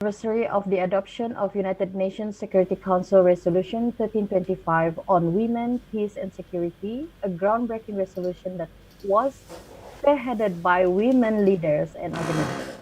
anniversary of the adoption of United Nations Security Council Resolution 1325 on women, peace and security, a groundbreaking resolution that was spearheaded by women leaders and organizations.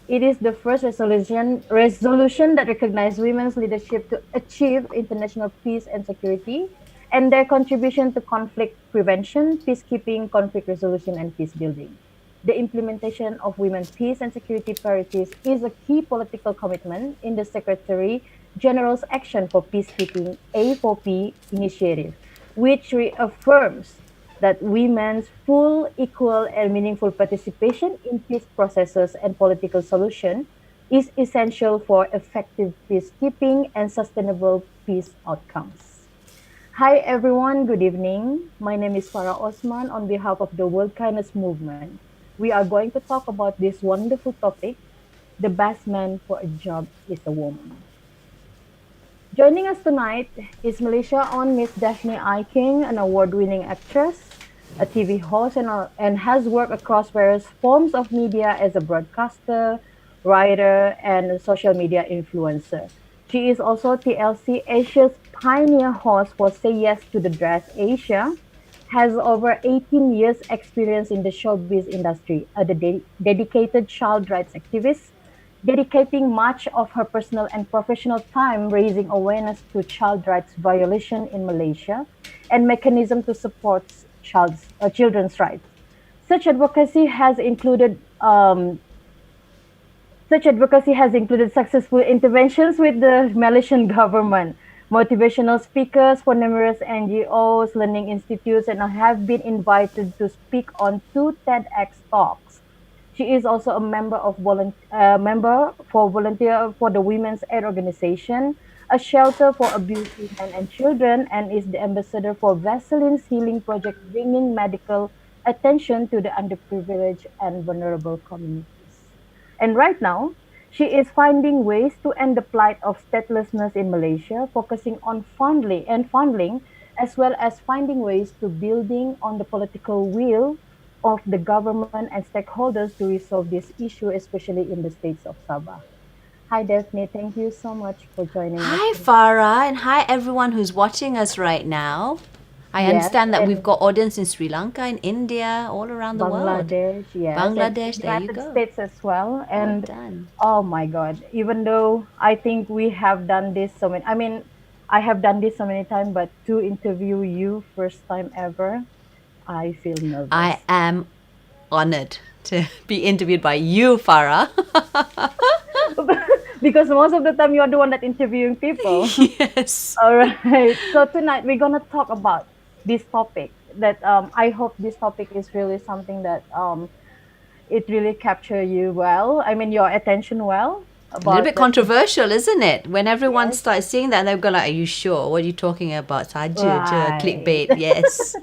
It is the first resolution that recognized women's leadership to achieve international peace and security and their contribution to conflict prevention, peacekeeping, conflict resolution, and peace building. The implementation of women peace and security priorities is a key political commitment in the Secretary General's Action for Peacekeeping A4P initiative, which reaffirms that women's full, equal, and meaningful participation in peace processes and political solution is essential for effective peacekeeping and sustainable peace outcomes. Hi everyone, good evening. My name is Farah Osman on behalf of the World Kindness Movement. We are going to talk about this wonderful topic, the best man for a job is a woman. Joining us tonight is Malaysia on Miss Daphne I. King, an award-winning actress, a TV host, and has worked across various forms of media as a broadcaster, writer, and a social media influencer. She is also TLC Asia's pioneer host for Say Yes to the Dress Asia, has over 18 years experience in the showbiz industry, a dedicated child rights activist, dedicating much of her personal and professional time raising awareness to child rights violation in Malaysia and mechanism to support children's rights. Such advocacy has included such advocacy has included successful interventions with the Malaysian government, motivational speakers for numerous NGOs, learning institutes, and have been invited to speak on two TEDx talks. She is also a member for Volunteer for the Women's Aid Organization, a shelter for abused women and children, and is the ambassador for Vaseline's Healing Project, bringing medical attention to the underprivileged and vulnerable communities. And right now, she is finding ways to end the plight of statelessness in Malaysia, focusing on funding, as well as finding ways to building on the political will of the government and stakeholders to resolve this issue, especially in the states of Sabah. Hi, Daphne. Thank you so much for joining us Hi, today. Farah, and hi everyone who's watching us right now. I Yes, understand that we've and got audience in Sri Lanka, in India, all around the world. Bangladesh, yes, and Bangladesh, there you United go. States as well. Well And done. oh my God, even though I think we have done this so many, I mean, I have done this so many times, but to interview you first time ever, I feel I nervous. am honored to be interviewed by you, Farah. Because most of the time you're the one that interviewing people. Yes. All right. So tonight we're gonna talk about this topic that I hope this topic is really something that it really capture you well. I mean your attention well A little about bit that. controversial, isn't it? When everyone Yes. starts seeing that, they're going like, are you sure? What are you talking about? Saja je, Right. clickbait, yes.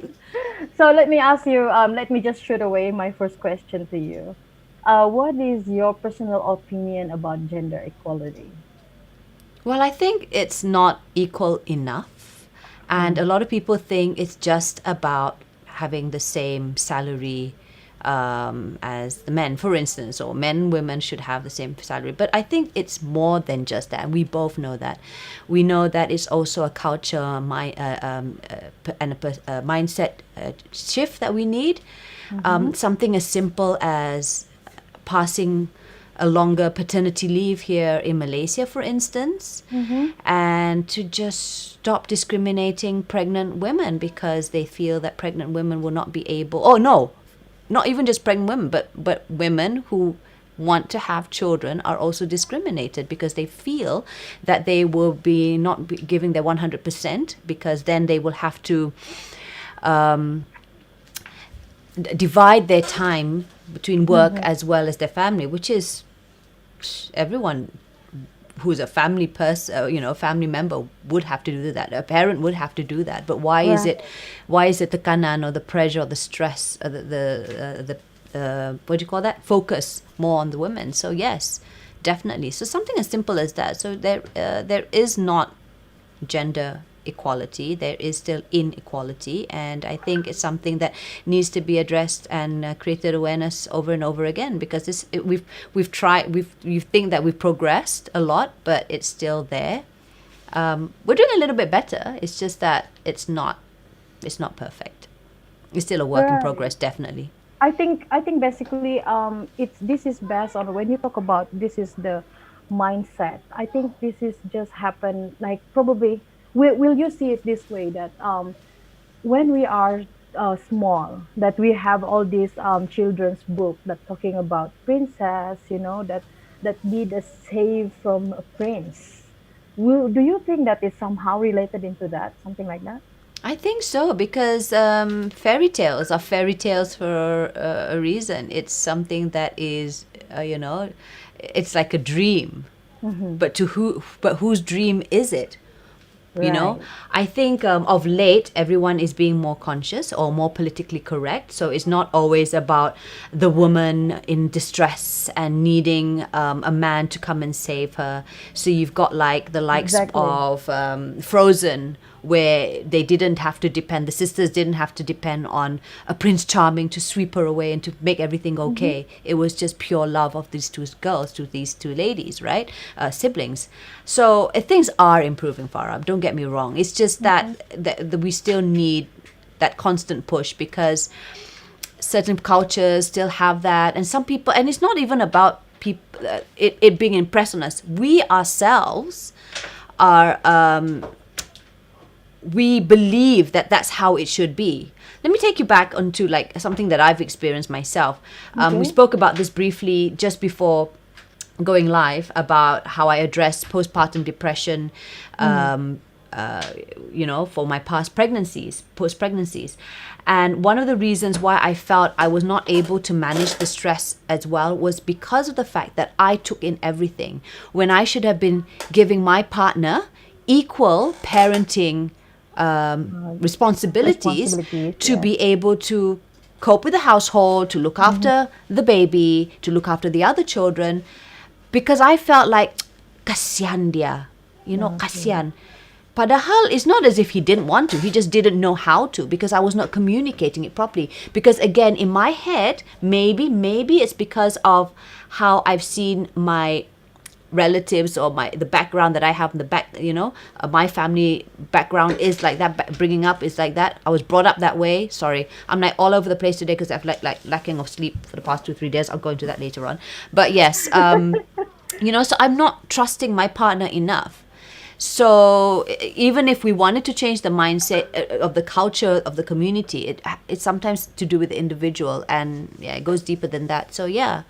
So let me ask you, let me just shoot away my first question to you. What is your personal opinion about gender equality? Well, I think it's not equal enough. And a Mm-hmm. lot of people think it's just about having the same salary as the men, for instance, or men, women should have the same salary. But I think it's more than just that. And we both know that. We know that it's also a culture and a mindset shift that we need. Mm-hmm. Something as simple as passing a longer paternity leave here in Malaysia, for instance, Mm-hmm. and to just stop discriminating pregnant women because they feel that pregnant women will not be able. Oh no, not even just pregnant women, but women who want to have children are also discriminated because they feel that they will be not be giving their 100% because then they will have to um, divide their time between work Mm-hmm. as well as their family, which is everyone who's a family person, a family member would have to do that. A parent would have to do that. But Right. why is it the kanan or the pressure or the stress or the what do you call that? Focus more on the women. So yes, definitely. So something as simple as that. So there is not gender equality. There is still inequality, and I think it's something that needs to be addressed and created awareness over and over again, because we've tried, you think that we've progressed a lot, but it's still there. We're doing a little bit better. It's just that it's not perfect. It's still a work in Right. progress, definitely. I think basically it's this is based on when you talk about this is the mindset. I think this is just happen like probably will you see it this way that when we are small that we have all these children's book that talking about princess, that need a save from a prince. Do you think that is somehow related into that, something like that? I think so, because fairy tales are fairy tales for a reason. It's something that is, it's like a dream. Mm-hmm. But whose dream is it? you know Right. I think of late everyone is being more conscious or more politically correct, so it's not always about the woman in distress and needing a man to come and save her. So you've got like the likes Exactly. of Frozen, where the sisters didn't have to depend on a Prince Charming to sweep her away and to make everything Mm-hmm. okay. It was just pure love of these two girls, to these two ladies, right? Siblings. So things are improving, Farah. Don't get me wrong. It's just Mm-hmm. that we still need that constant push, because certain cultures still have that, and some people, and it's not even about people, it being impressed on us. We ourselves are we believe that that's how it should be. Let me take you back onto like something that I've experienced myself. We Okay. spoke about this briefly just before going live, about how I addressed postpartum depression, Mm. for my post pregnancies. And one of the reasons why I felt I was not able to manage the stress as well was because of the fact that I took in everything when I should have been giving my partner equal parenting Uh, responsibilities, Responsibilities, to yes. be able to cope with the household, to look Mm-hmm. after the baby, to look after the other children, because I felt like kasihan dia, Okay. kasihan. Padahal it's not as if he didn't want to, he just didn't know how to, because I was not communicating it properly. Because again, in my head, maybe it's because of how I've seen my relatives, or the background that I have in the back, my family background is like that, bringing up is like that. I was brought up that way. Sorry, I'm like all over the place today because I've like lacking of sleep for the past 2-3 days. I'll go into that later on. But yes, so I'm not trusting my partner enough. So even if we wanted to change the mindset of the culture of the community, it's sometimes to do with the individual, and yeah, it goes deeper than that. So yeah,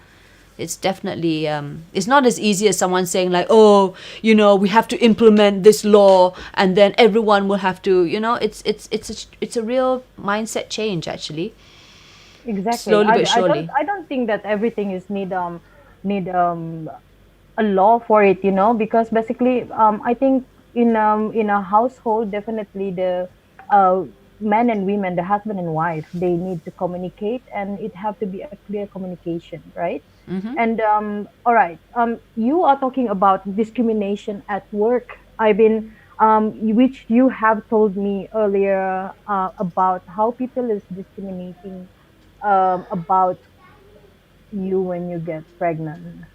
it's definitely it's not as easy as someone saying like, oh, we have to implement this law and then everyone will have to, it's a real mindset change, actually, Exactly. slowly I, but I don't surely. I don't think that everything is need a law for it, because basically I think in a household definitely the uh men and women, the husband and wife, they need to communicate, and it have to be a clear communication, right? And all right, you are talking about discrimination at work. I've been which you have told me earlier about how people is discriminating about you when you get pregnant.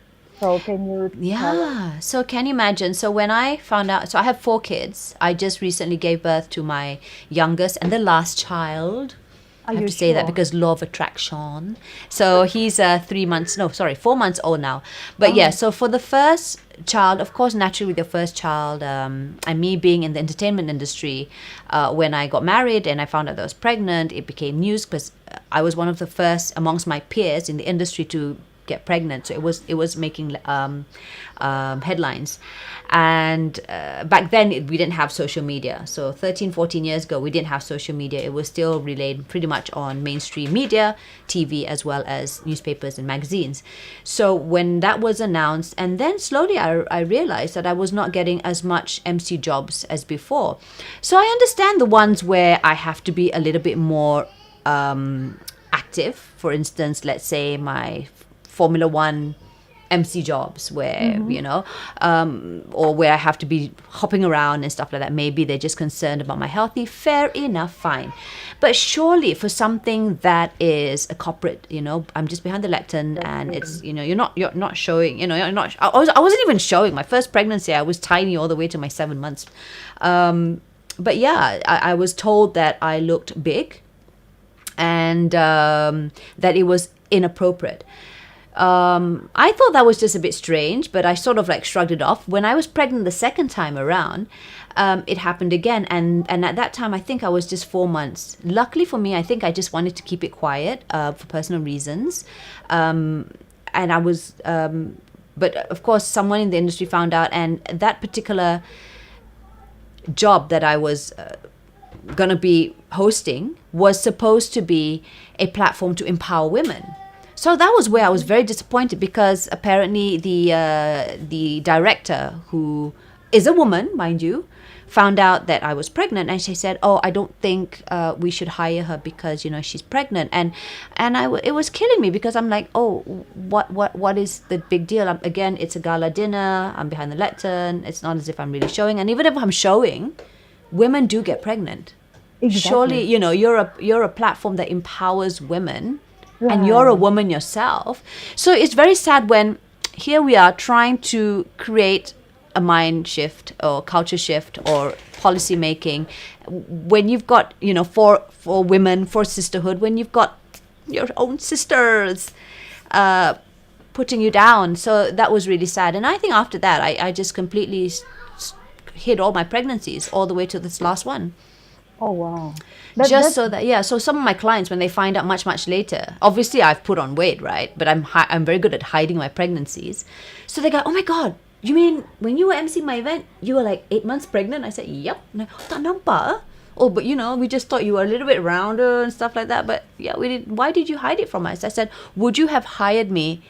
So can you tell us? Yeah. So can you imagine? So when I found out, so I have 4 kids. I just recently gave birth to my youngest and the last child. Are I have you to say that sure? because law of attraction. So he's 3 months, no, sorry, 4 months old now. But yeah, Oh, so for the first child, of course, naturally with the first child, and me being in the entertainment industry, when I got married and I found out that I was pregnant, it became news, because I was one of the first amongst my peers in the industry to get pregnant, so it was making headlines. And back then we didn't have social media, so 13, 14 years ago we didn't have social media. It was still relayed pretty much on mainstream media, TV, as well as newspapers and magazines. So when that was announced, and then slowly I realized that I was not getting as much MC jobs as before. So I understand the ones where I have to be a little bit more active. For instance, let's say my Formula One MC jobs where, Mm-hmm. or where I have to be hopping around and stuff like that. Maybe they're just concerned about my healthy. Fair enough, fine. But surely for something that is a corporate, I'm just behind the lectern and it's, Exactly. you're not showing, you're not, I wasn't even showing. My first pregnancy, I was tiny all the way to my 7 months. But yeah, I was told that I looked big and that it was inappropriate. I thought that was just a bit strange, but I sort of like shrugged it off. When I was pregnant the second time around, it happened again, and at that time I think I was just 4 months. Luckily for me, I think I just wanted to keep it quiet for personal reasons, and I was. But of course, someone in the industry found out, and that particular job that I was going to be hosting was supposed to be a platform to empower women. So that was where I was very disappointed because apparently the director, who is a woman, mind you, found out that I was pregnant, and she said, "Oh, I don't think we should hire her because she's pregnant." And it was killing me because I'm like, "Oh, what is the big deal?" Again, it's a gala dinner. I'm behind the lectern. It's not as if I'm really showing, and even if I'm showing, women do get pregnant. Surely, Exactly. you're a platform that empowers women, and you're a Right. woman yourself. So it's very sad when here we are trying to create a mind shift or culture shift or policy making when you've got, for women, for sisterhood, when you've got your own sisters uh, putting you down. So that was really sad. And I think after that, I just completely hid all my pregnancies all the way to this last one, Oh wow. just That's so that, yeah, so some of my clients, when they find out much later, obviously I've put on weight, right, but I'm very good at hiding my pregnancies. So they go, "Oh my god, you mean when you were MC my event you were like 8 months pregnant?" I said, "Yep." And tak nampak ah." "Oh, but we just thought you were a little bit rounder and stuff like that, but yeah, we did. Why did you hide it from us?" I said, "Would you have hired me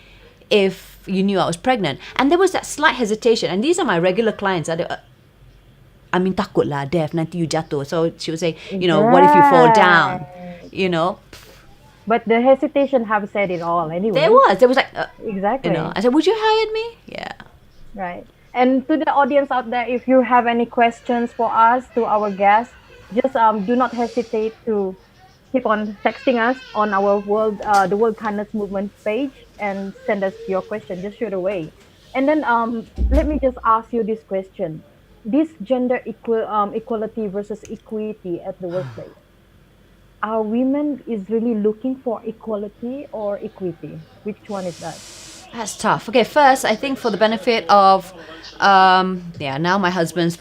if you knew I was pregnant?" And there was that slight hesitation, and these are my regular clients. I mean, takut lah, Dev, nanti you jatuh. So she would say, "What if you fall down?" right. You know, But the hesitation have said it all there anyway. was, there was like, Exactly. I said, "Would you hire me?" Yeah. Right. And to the audience out there, if you have any questions for us, to our guests, just do not hesitate to keep on texting us on our the World Kindness Movement page and send us your question. Just shoot away. And then let me just ask you this question: this equality versus equity at the workplace. Are women is really looking for equality or equity? Which one is that? That's tough. Okay, first, I think for the benefit of, yeah, now my husband's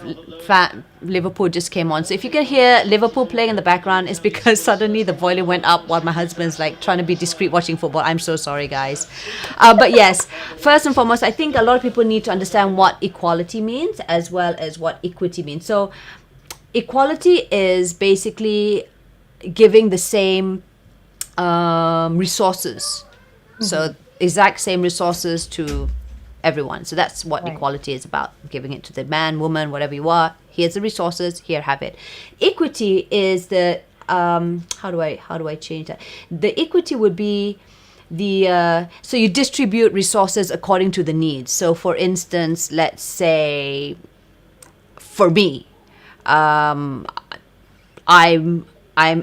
fat Liverpool just came on. So if you can hear Liverpool playing in the background, it's because suddenly the volume went up while my husband's like trying to be discreet watching football. I'm so sorry, guys. But yes, first and foremost, I think a lot of people need to understand what equality means as well as what equity means. So equality is basically giving the same resources. Mm-hmm. So exact same resources to everyone. So that's what Right. equality is about: giving it to the man, woman, whatever you are. Here's the resources. Here, have it. Equity is the how do I change that? The equity would be the so you distribute resources according to the needs. So for instance, let's say for me, um, I'm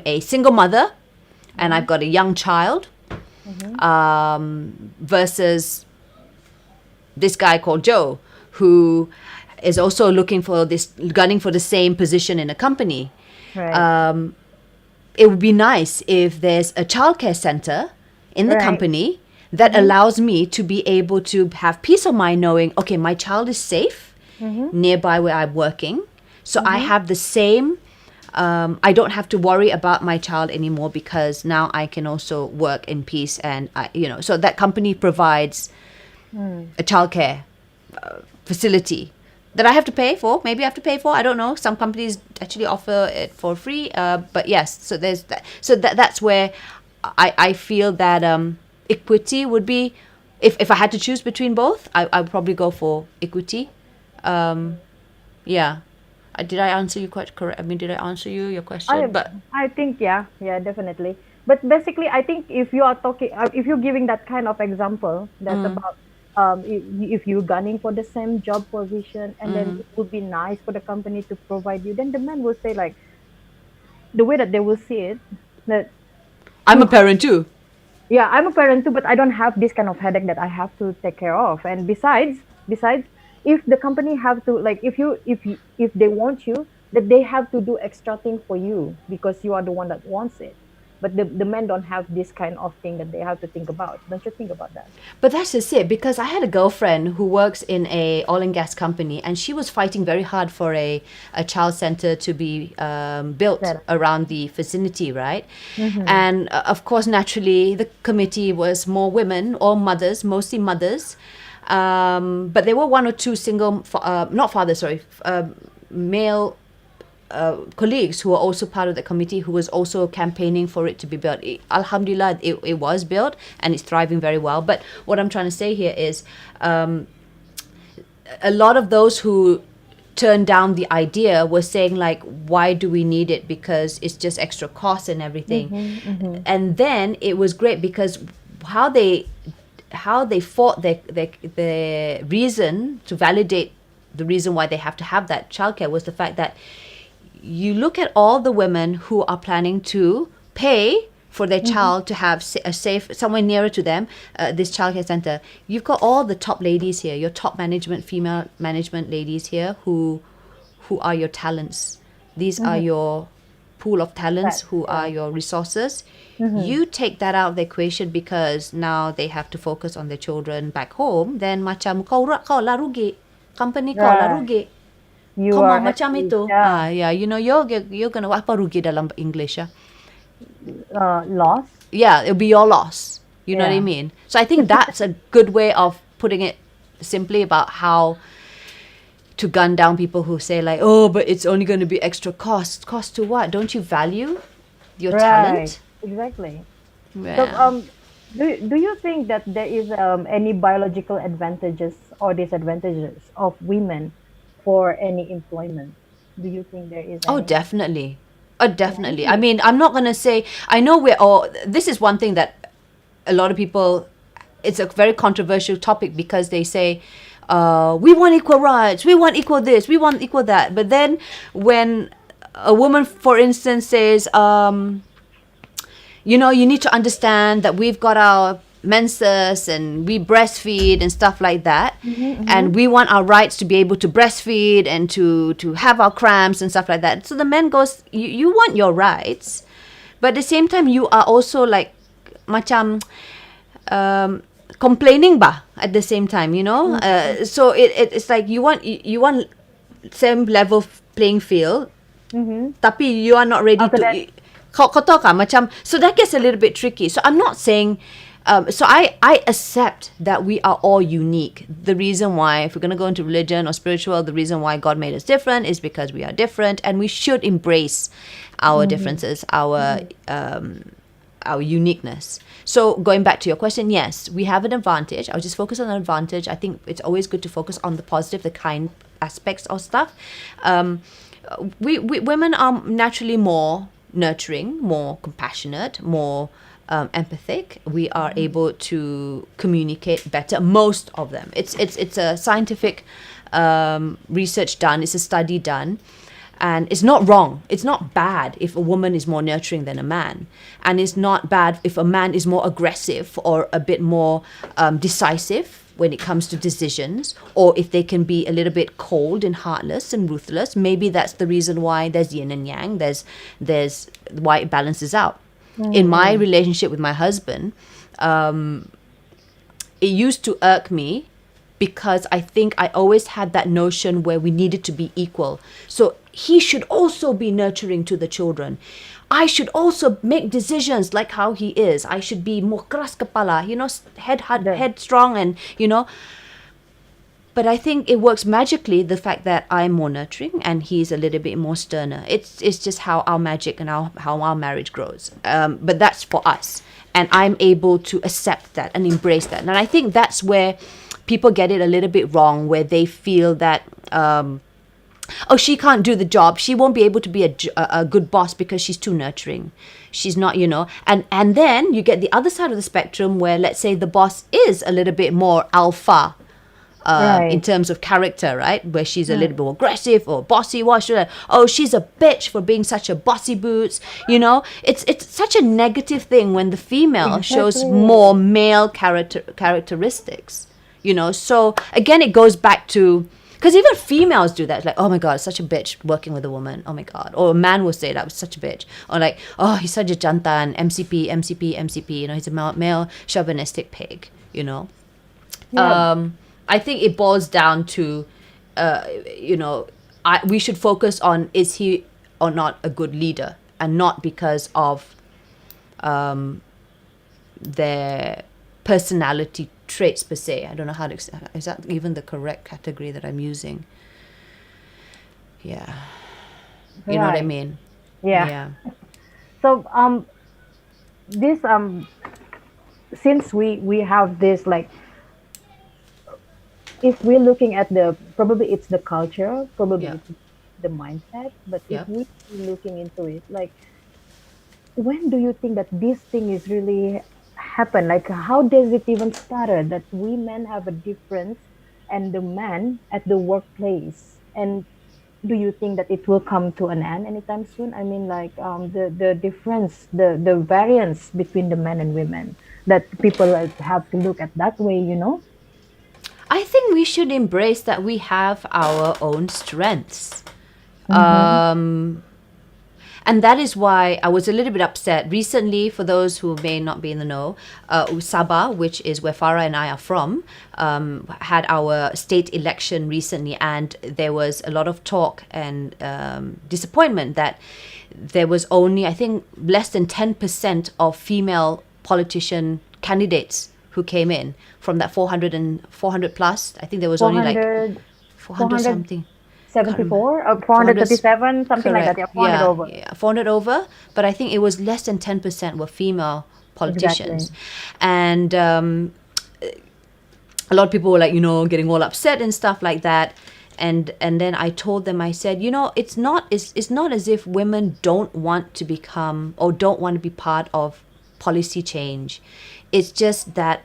a single mother and Mm-hmm. I've got a young child, Mm-hmm. versus this guy called Joe, who is also gunning for the same position in a company. Right. It would be nice if there's a childcare center in the Right. company that Mm-hmm. allows me to be able to have peace of mind knowing, okay, my child is safe Mm-hmm. nearby where I'm working. So I Mm-hmm. have the same, I don't have to worry about my child anymore because now I can also work in peace. And, so that company provides Mm. a childcare facility that I have to pay for. Maybe I have to pay for. I don't know. Some companies actually offer it for free. But yes, so there's that. So that's where I feel that equity would be. If I had to choose between both, I would probably go for equity. Yeah. Did I answer you quite correct? I mean, did I answer your question? I But I think yeah, yeah, definitely. But basically, I think if you are talking, if you're giving that kind of example, that's about if you're gunning for the same job position, and then Mm. it would be nice for the company to provide you, then the man will say like, the way that they will see it, that I'm a to parent too. yeah, I'm a parent too, but I don't have this kind of headache that I have to take care of. And besides, if the company have to, like, if they want you, that they have to do extra thing for you because you are the one that wants it. But the men don't have this kind of thing that they have to think about. Don't you think about that? But that's just it, because I had a girlfriend who works in a oil and gas company, and she was fighting very hard for a child center to be built That. around the vicinity, right? Mm-hmm. And of course, naturally, the committee was more women or mothers, mostly mothers. But there were one or two not fathers, sorry, male colleagues who were also part of the committee who was also campaigning for it to be built. Alhamdulillah, it was built and it's thriving very well. But what I'm trying to say here is a lot of those who turned down the idea were saying like, why do we need it, because it's just extra cost and everything. Mm-hmm. Mm-hmm. And then it was great because how they fought their reason to validate the reason why they have to have that childcare was the fact that you look at all the women who are planning to pay for their Mm-hmm. child to have a safe somewhere nearer to them, this childcare center. You've got all the top ladies here, your top management, female management ladies here, who are your talents. These are Mm-hmm. your pool of talents, That, who are yeah. your resources. Mm-hmm. You take that out of the equation because now they have to focus on their children back home. Then macam kau lah rugi, company kau lah Right. rugi. You Come are on, macam actually, itu. yeah, Yeah, you know, you're gonna apa rugi dalam English, yeah? lost. Yeah, it'll be your loss. You know what I Yeah. mean? So I think that's a good way of putting it simply about how to gun down people who say like, oh, but it's only going to be extra cost. Cost to what? Don't you value your Right. talent? Exactly. So, Yeah. do you think that there is any biological advantages or disadvantages of women for any employment? Do you think there is Oh, any? definitely. Oh, definitely. I Right. mean, I'm not going to say, I know we're all, this is one thing that a lot of people, it's a very controversial topic because they say, we want equal rights, we want equal this, we want equal that. But then when a woman, for instance, says, you know, you need to understand that we've got our menses and we breastfeed and stuff like that, Mm-hmm, mm-hmm. and we want our rights to be able to breastfeed and to have our cramps and stuff like that. So the man goes, you want your rights, but at the same time you are also like macam complaining bah at the same time, you know. So it's like you want same level playing field, Mm-hmm. tapi you are not ready After to that, kau tahu kan macam, so that gets a little bit tricky. So I'm not saying so I accept that we are all unique. The reason why, if we're going to go into religion or spiritual, the reason why God made us different is because we are different, and we should embrace our mm-hmm. differences, Mm-hmm. our uniqueness. So going back to your question, yes, we have an advantage. I'll just focus on the advantage. I think it's always good to focus on the positive, the kind aspects of stuff. We women are naturally more nurturing, more compassionate, more empathic. We are able to communicate better. Most of them. It's a scientific research done. It's a study done. And it's not wrong. It's not bad if a woman is more nurturing than a man. And it's not bad if a man is more aggressive or a bit more decisive when it comes to decisions, or if they can be a little bit cold and heartless and ruthless. Maybe that's the reason why there's yin and yang. There's why it balances out. In my Mm-hmm. relationship with my husband, it used to irk me because I think I always had that notion where we needed to be equal. So he should also be nurturing to the children. I should also make decisions like how he is. I should be more keras kepala, you know, The, headstrong, and you know. But I think it works magically, the fact that I'm more nurturing and he's a little bit more sterner. It's just how our magic and how our marriage grows. But that's for us. And I'm able to accept that and embrace that. And I think that's where people get it a little bit wrong, where they feel that oh, she can't do the job, she won't be able to be a good boss because she's too nurturing, she's not, and then you get the other side of the spectrum where, let's say, the boss is a little bit more alpha, in Right. terms of character, right? Where she's a little bit more aggressive or bossy. What should I? Oh, she's a bitch for being such a bossy boots. It's such a negative thing when the female shows more Exactly. male characteristics. So again, it goes back to, because even females do that. It's like, oh my god, such a bitch working with a woman. Oh my god. Or a man will say that was such a bitch. Or like, oh, he's such a jantan. MCP, MCP, MCP. He's a male chauvinistic pig. Yeah. I think it boils down to, uh, you know, we should focus on, is he or not a good leader, and not because of their personality traits per se. I don't know how to, is that even the correct category that I'm using? Yeah. You know what I Right. mean? Yeah. Yeah. So this since we have this, like, if we're looking at the, probably it's the culture, Yeah. probably it's the mindset, but if Yeah. we looking into it, like, when do you think that this thing is really happen? Like, how does it even started that women have a difference and the man at the workplace? And do you think that it will come to an end anytime soon? I mean, like, the difference, the variance between the men and women, that people, like, have to look at that way. I think we should embrace that we have our own strengths. Mm-hmm. And that is why I was a little bit upset recently. For those who may not be in the know, Sabah, which is where Farah and I are from, had our state election recently, and there was a lot of talk and disappointment that there was only, I think, less than 10% of female politician candidates who came in from that 400 plus. I think there was Four only like hundred, 400 four hundred something. Can't remember. 74, or 400, 437, something like that. correct. Yeah, 400 Yeah, over. yeah, 400 over. But I think it was less than 10% were female Exactly. politicians. And a lot of people were like, getting all upset and stuff like that. And then I told them, I said, it's not as if women don't want to become or don't want to be part of policy change. It's just that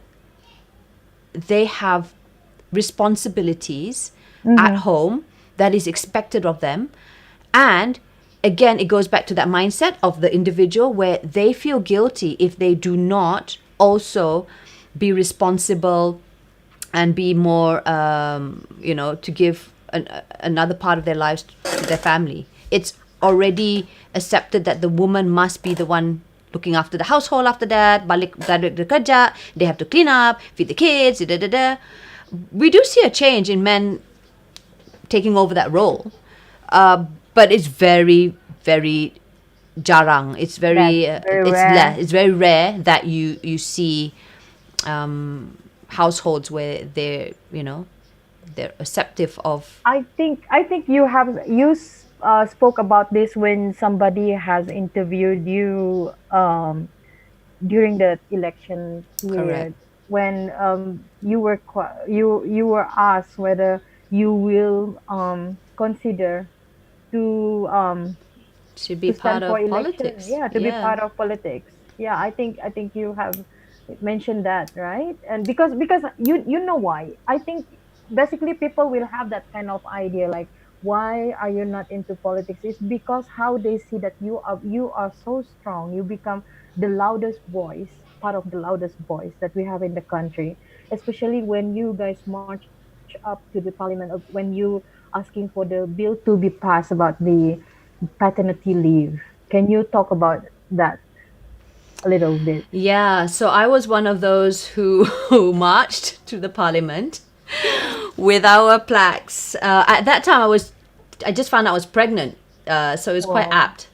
they have responsibilities at Mm-hmm. home that is expected of them. And again, it goes back to that mindset of the individual where they feel guilty if they do not also be responsible and be more, to give another part of their lives to their family. It's already accepted that the woman must be the one looking after the household after that, balik kerja, they have to clean up, feed the kids, da da da. We do see a change in men taking over that role. But it's very, very jarang. It's That's very, very rare. it's very rare that you see households where they're acceptive of. I think you spoke about this when somebody has interviewed you during the election Correct. period, when you were asked whether you will consider to Should be to part stand for of election, politics. yeah, to be Yeah. part of politics. Yeah, I think you have mentioned that, right? And because you know why? I think basically people will have that kind of idea, like, why are you not into politics? It's because how they see that you are so strong, you become the loudest voice, part of the loudest voice that we have in the country, especially when you guys march up to the parliament, of when you asking for the bill to be passed about the paternity leave. Can you talk about that a little bit? Yeah, so I was one of those who, who marched to the parliament with our plaques. At that time, I just found out I was pregnant, so it was quite Wow. apt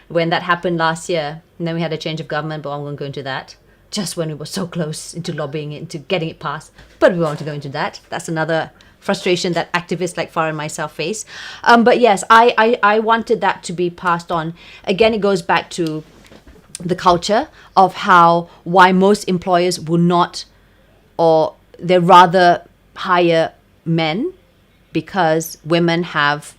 when that happened last year. And then we had a change of government, but I won't go into that. Just when we were so close into lobbying it, into getting it passed, but we won't go into that. That's another frustration that activists like Farah and myself face. But yes, I wanted that to be passed on. Again, it goes back to the culture of why most employers will not, or they rather hire men, because women have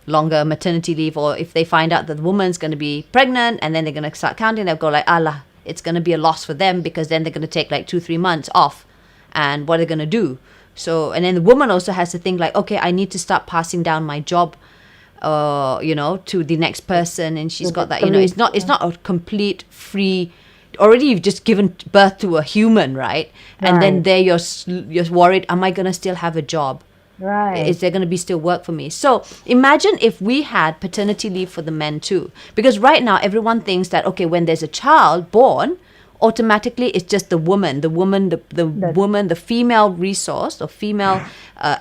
longer maternity leave, or if they find out that the woman's going to be pregnant and then they're going to start counting, they'll go like, Allah, it's going to be a loss for them, because then they're going to take like 2-3 months off, and what are they going to do? So, and then the woman also has to think like, okay, I need to start passing down my job, to the next person, and she's To the got that. colleague. It's not a complete free. Already, you've just given birth to a human, right? And then Right. there you're worried. Am I gonna still have a job? Right. Is there going to be still work for me? So imagine if we had paternity leave for the men too. Because right now, everyone thinks that, okay, when there's a child born, automatically it's just the female resource or female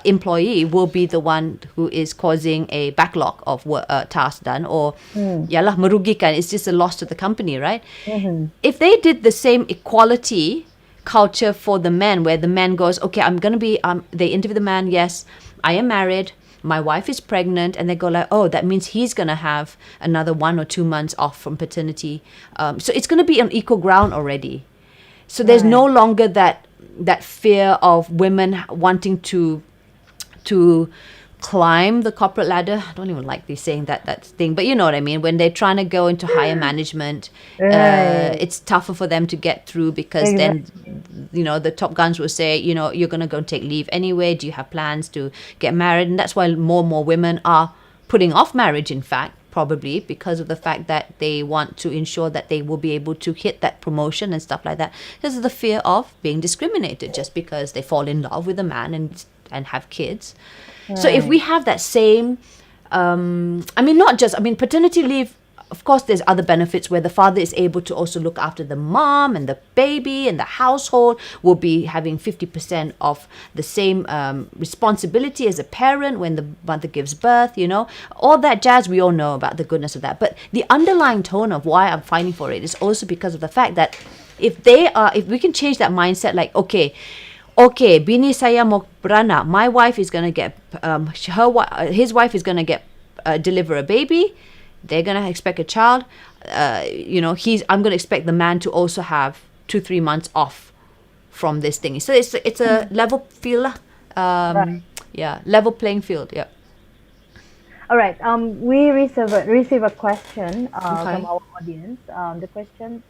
employee will be the one who is causing a backlog of tasks done, or yalah merugikan. It's just a loss to the company, right? If they did the same equality culture for the men, where the man goes, okay, I'm gonna be they interview the man, yes, I am married, my wife is pregnant, and they go like, oh, that means he's gonna have another 1 or 2 months off from paternity. So it's gonna be on equal ground already. So there's no Right. longer that fear of women wanting to climb the corporate ladder. I don't even like this saying that thing, but you know what I mean. When they're trying to go into higher management, Right. it's tougher for them to get through, because then Exactly. the top guns will say, you're gonna go and take leave anyway. Do you have plans to get married? And that's why more and more women are putting off marriage. In fact, probably because of the fact that they want to ensure that they will be able to hit that promotion and stuff like that. This is the fear of being discriminated just because they fall in love with a man and have kids. So if we Right. have that same, not just, paternity leave, of course, there's other benefits where the father is able to also look after the mom and the baby, and the household will be having 50% of the same responsibility as a parent when the mother gives birth, all that jazz. We all know about the goodness of that. But the underlying tone of why I'm fighting for it is also because of the fact that if we can change that mindset, like, okay, bini saya mau beranak. My wife is gonna get his wife is gonna get deliver a baby. They're gonna expect a child. I'm gonna expect the man to also have 2-3 months off from this thing. So it's a level field lah. Right. Yeah, level playing field. Yeah. All right. We receive a question from Okay. our audience. The question: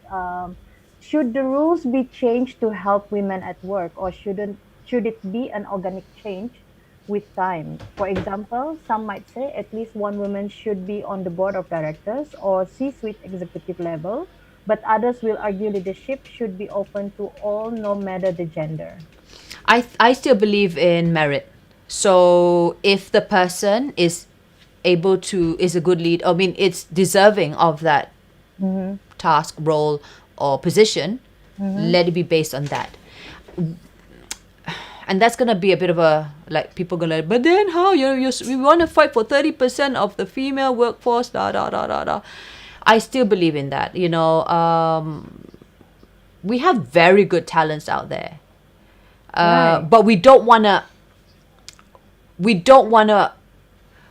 should the rules be changed to help women at work, or shouldn't? Should it be an organic change with time? For example, some might say at least one woman should be on the board of directors or C-suite executive level, but others will argue leadership should be open to all, no matter the gender. I still believe in merit. So if the person is a good lead, it's deserving of that Mm-hmm. task, role, or position, Mm-hmm. let it be based on that. And that's gonna be a bit of a, like, people gonna, but then how we want to fight for 30% of the female workforce, da da da da da. I still believe in that. We have very good talents out there, Right. but we don't wanna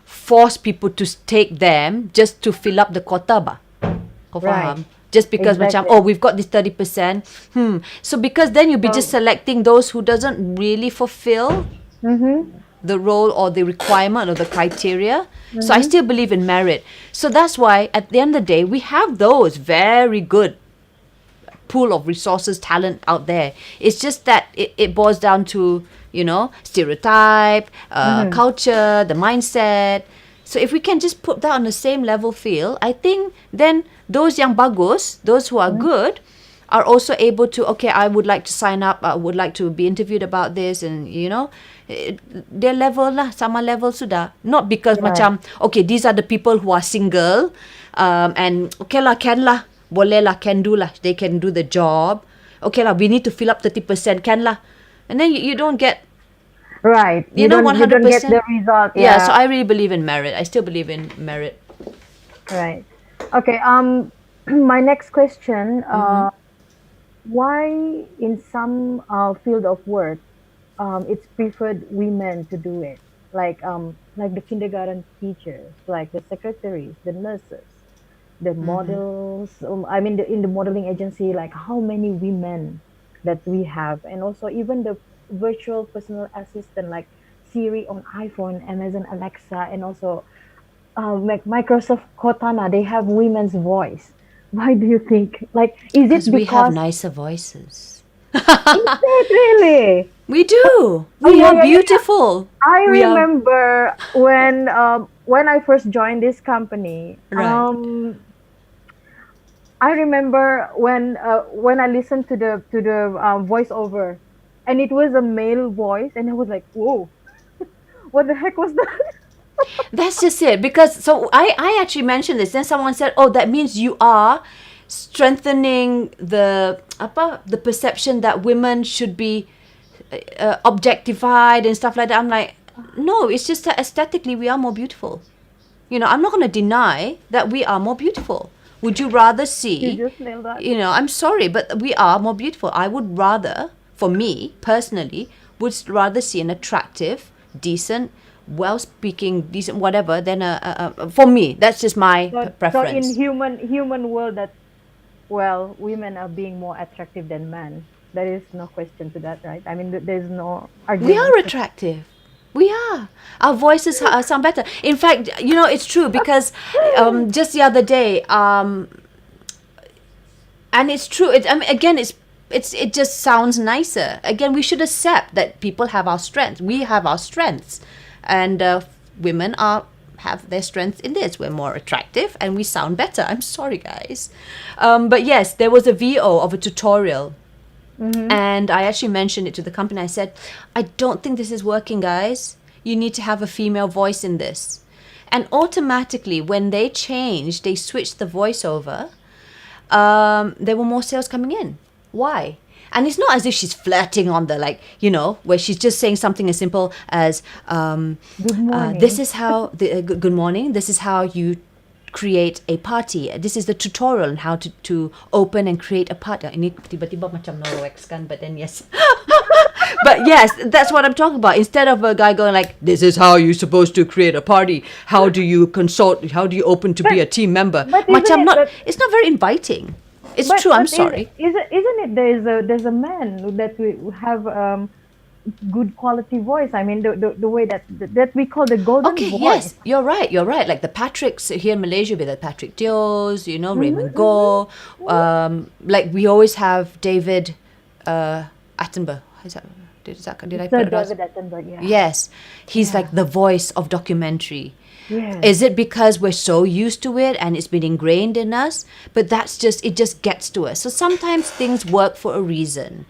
force people to take them just to fill up the quota ba. Kau Right. faham? Just because macam, Exactly. oh, we've got this 30%. So because then you'll be just So, selecting those who doesn't really fulfill mm-hmm. the role or the requirement or the criteria. So I Mm-hmm. still believe in merit. So that's why at the end of the day, we have those very good pool of resources, talent out there. It's just that it boils down to, stereotype, Mm-hmm. culture, the mindset. So if we can just put that on the same level field, I think then those yang bagus, those who are good, are also able to, okay, I would like to sign up, I would like to be interviewed about this, and their level lah, sama level sudah. Not because Right. macam, okay, these are the people who are single, and okay lah, can lah, boleh lah, can do lah, they can do the job. Okay lah, we need to fill up 30%, can lah. And then you don't get, Right. You don't get the 100%. result. Yeah, so Yeah. I really believe in merit. I still believe in merit. Right. Okay. My next question. Why in some field of work, it's preferred women to do it, like the kindergarten teachers, like the secretaries, the nurses, the models. In the modeling agency, like how many women that we have, and also even the virtual personal assistant like Siri on iPhone, Amazon Alexa, and also Microsoft Cortana, they have women's voice. Why do you think? Like, is it Because we have because nicer voices. is it really? We do. Oh We yeah, are yeah, yeah, yeah. beautiful. I We are remember when I first joined this company. right. I remember when I listened to the voiceover, and it was a male voice, and I was like, "Whoa, what the heck was that?" That's just it. Because so I actually mentioned this. Then someone said, "Oh, that means you are strengthening the perception that women should be objectified and stuff like that." I'm like, no, it's just that aesthetically we are more beautiful. I'm not going to deny that we are more beautiful. Would you rather You see, just nailed that. I'm sorry, but we are more beautiful. I would rather, for me personally, would rather see an attractive, decent, well speaking, decent, whatever, than for me, that's just my So in preference. human world, that well, women are being more attractive than men. There is no question to that, right? I mean, there's no We argument. are attractive. We are. Our voices sound better. In fact, it's true because just the other day, and it's true. I mean, again, it just sounds nicer. Again, we should accept that people have our strengths. We have our strengths, and women have their strengths in this. We're more attractive and we sound better. I'm sorry, guys, but yes, there was a VO of a tutorial. Mm-hmm. And I actually mentioned it to the company. I said, I don't think this is working, guys. You need to have a female voice in this. And automatically, when they switched the voiceover, there were more sales coming in. Why? And it's not as if she's flirting on the, like, where she's just saying something as simple as, Good this morning. is how, good morning, this is how you create a party. This is the tutorial on how to open and create a party. Ini tiba-tiba macam Norwex kan, but then yes. But yes, that's what I'm talking about. Instead of a guy going like, this is how you're supposed to create a party. How do you consult? How do you open to be But a team member? but isn't Macam it not, that it's not very inviting. It's but true, I'm but sorry. isn't it there's a man that we have good quality voice. I mean the way that we call the golden Okay, voice. yes, you're right. You're right. Like the Patricks here in Malaysia, with the Patrick Teos, Raymond Mm-hmm, mm-hmm. Goh. Like we always have David Attenborough. Did I Sir pronounce? David Attenborough, yeah. Yes, he's Yeah. like the voice of documentary. Yes. Is it because we're so used to it and it's been ingrained in us? But it just gets to us. So sometimes things work for a reason.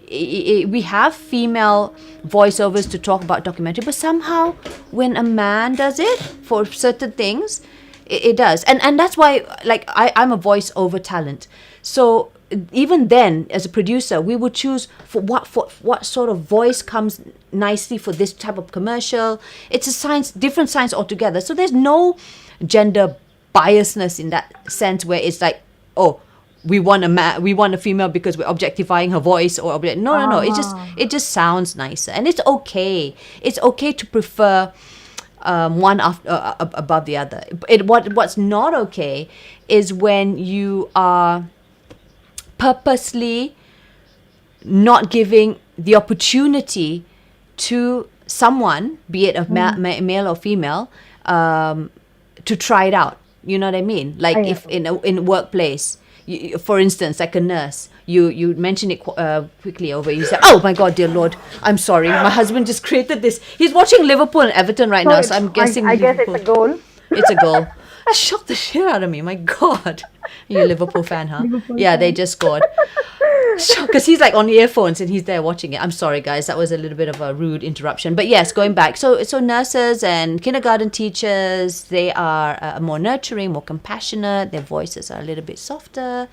We have female voiceovers to talk about documentary, but somehow when a man does it for certain things, it does. And that's why, like, I'm a voiceover talent. So even then, as a producer, we would choose for what sort of voice comes nicely for this type of commercial. It's a different science altogether. So there's no gender biasness in that sense where it's like, oh, we want a female because we're objectifying her voice, or no. Uh-huh. It just sounds nicer, and it's okay. It's okay to prefer one above the other. What's not okay is when you are purposely not giving the opportunity to someone, be it a Mm. male or female, to try it out. You know what I mean? Like I if in a workplace, for instance, like a nurse, you mentioned it quickly over. You said, "Oh my God, dear Lord, I'm sorry. My husband just created this. He's watching Liverpool and Everton right So now, so I'm guessing I guess it's a Liverpool. goal. It's a goal." Shocked the shit out of me. My God, you're a Liverpool fan, huh? Liverpool Yeah, they fan. just scored. Because he's like on earphones and he's there watching it. I'm sorry, guys, that was a little bit of a rude interruption. But yes, going back, so nurses and kindergarten teachers, they are more nurturing, more compassionate. Their voices are a little bit softer.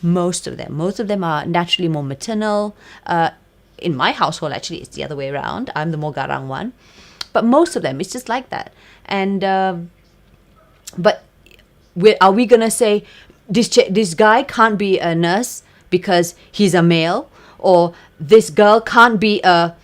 Most of them are naturally more maternal. In my household, actually, it's the other way around. I'm the more garang one, but most of them, it's just like that. And but are we gonna say this guy can't be a nurse because he's a male, or this girl can't be a,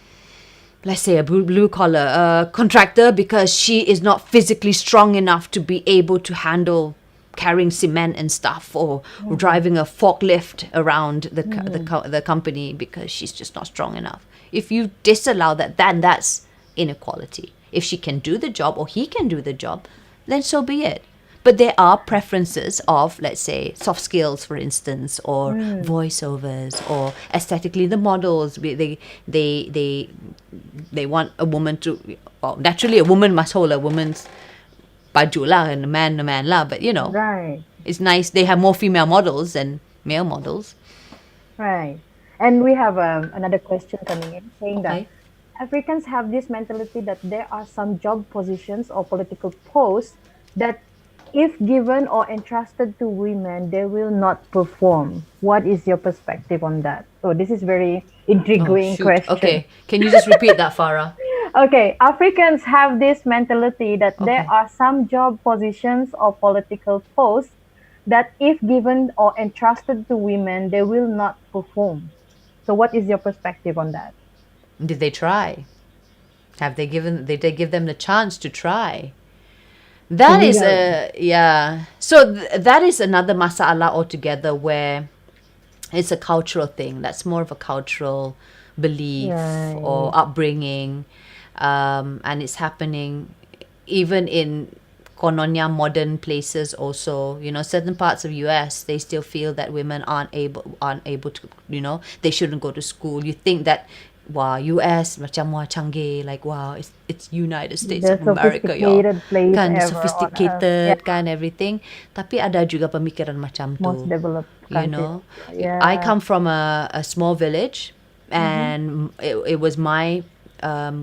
let's say, a blue collar contractor because she is not physically strong enough to be able to handle carrying cement and stuff, or driving a forklift around the company because she's just not strong enough. If you disallow that, then that's inequality. If she can do the job or he can do the job, then so be it. But there are preferences of, let's say, soft skills, for instance, or voiceovers, or aesthetically the models. They want a woman to, well, naturally a woman must hold a woman's baju lah, and a man lah. But Right. it's nice. They have more female models than male models. Right. And we have another question coming in saying that Okay. Africans have this mentality that there are some job positions or political posts that, if given or entrusted to women, they will not perform. What is your perspective on that? So, this is very Oh intriguing shoot. question. Okay. Can you just repeat that, Farah? Okay, Africans have this mentality that there Okay. are some job positions or political posts that, if given or entrusted to women, they will not perform. So, what is your perspective on that? Did they try? Have they given? Did they give them the chance to try? That We is are a yeah. So that is another masala altogether, where it's a cultural thing. That's more of a cultural belief or right. upbringing, and it's happening even in kononya modern places also. Certain parts of US, they still feel that women aren't able to, they shouldn't go to school. You think that, wow, US macam wah canggih, like wow, it's United States The of America, y'all, sophisticated place kan, ever on earth. Yeah, sophisticated kan, everything. Tapi ada juga pemikiran macam most tu. developed you countries. know I Yeah. come from a small village, Mm-hmm. and it was my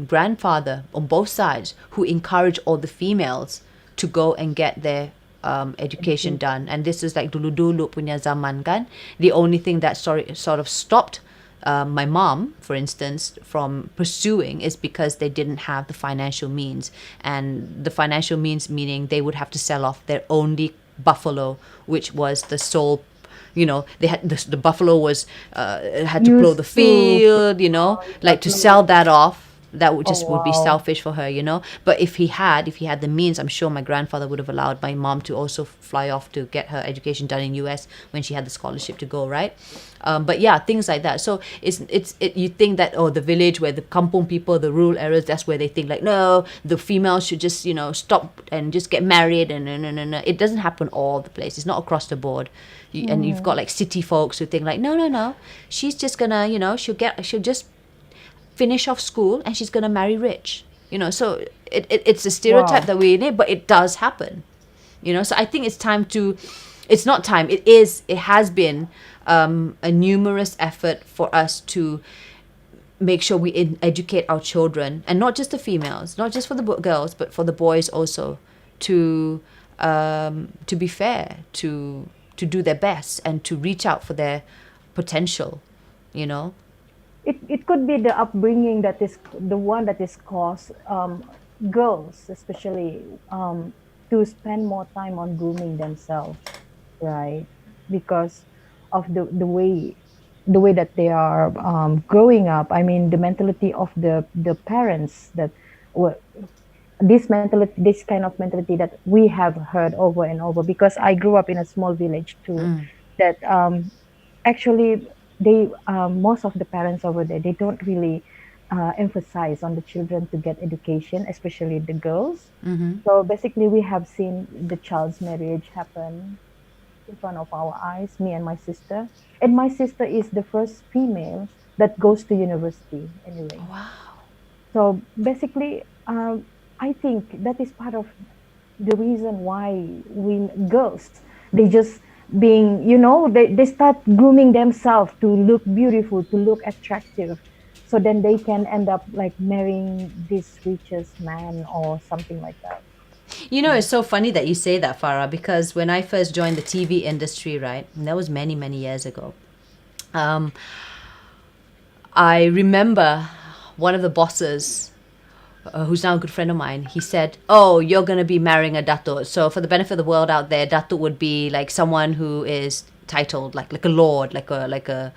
grandfather on both sides who encouraged all the females to go and get their education Education. done. And this is like dulu-dulu punya zaman kan. The only thing that sort of stopped my mom, for instance, from pursuing is because they didn't have the financial means. And the financial means meaning they would have to sell off their only buffalo, which was the sole, they had the buffalo was had to plow the Used to field, use like to upload. sell that off. That would Oh, just would be wow. selfish for her. But if he had the means, I'm sure my grandfather would have allowed my mom to also fly off to get her education done in US when she had the scholarship to go, right? But yeah, things like that. So you think that, oh, the village, where the kampung people, the rural areas, that's where they think like, no, the females should just stop and just get married, and no, no, no, no. It doesn't happen all the place. It's not across the board. And you've got like city folks who think like, no, no, no, she's just gonna, she'll just finish off school and she's gonna marry rich. So it's a stereotype Wow. that we need, but it does happen. So I think it's time to, it's not time, it has been a numerous effort for us to make sure we educate our children, and not just the females, not just for the girls, but for the boys also, to be fair, to do their best and to reach out for their potential, you know It could be the upbringing that is the one that is caused girls, especially, to spend more time on grooming themselves, right? Because of the way that they are growing up. I mean, the mentality of the parents that were this kind of mentality that we have heard over and over. Because I grew up in a small village too, that actually they most of the parents over there, they don't really emphasize on the children to get education, especially the girls. So basically we have seen the child's marriage happen in front of our eyes, me and my sister. And my sister is the first female that goes to university anyway. So basically, I think that is part of the reason why we girls, they just being, they start grooming themselves to look beautiful, to look attractive, so then they can end up like marrying this richest man or something like that. It's so funny that you say that, Farah, because when I first joined the TV industry, right, and that was many, many years ago, um, I remember one of the bosses, who's now a good friend of mine, he said, "Oh, you're going to be marrying a dato." So, for the benefit of the world out there, dato would be like someone who is titled like a lord, like a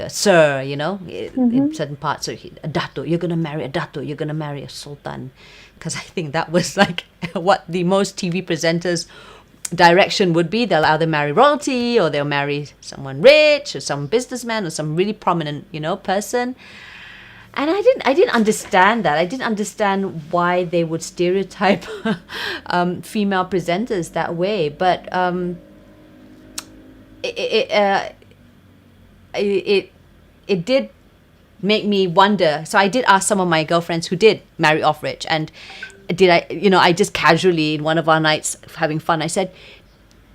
sir, in Mm-hmm. certain parts. So, a dato, you're going to marry a dato, you're going to marry a sultan. Because I think that was like what the most TV presenters' direction would be. They'll either marry royalty, or they'll marry someone rich, or some businessman, or some really prominent, person. And I didn't understand that. I didn't understand why they would stereotype female presenters that way. But it, it, uh, it it did make me wonder. So I did ask some of my girlfriends who did marry off rich, and did I, I just casually in one of our nights having fun, I said,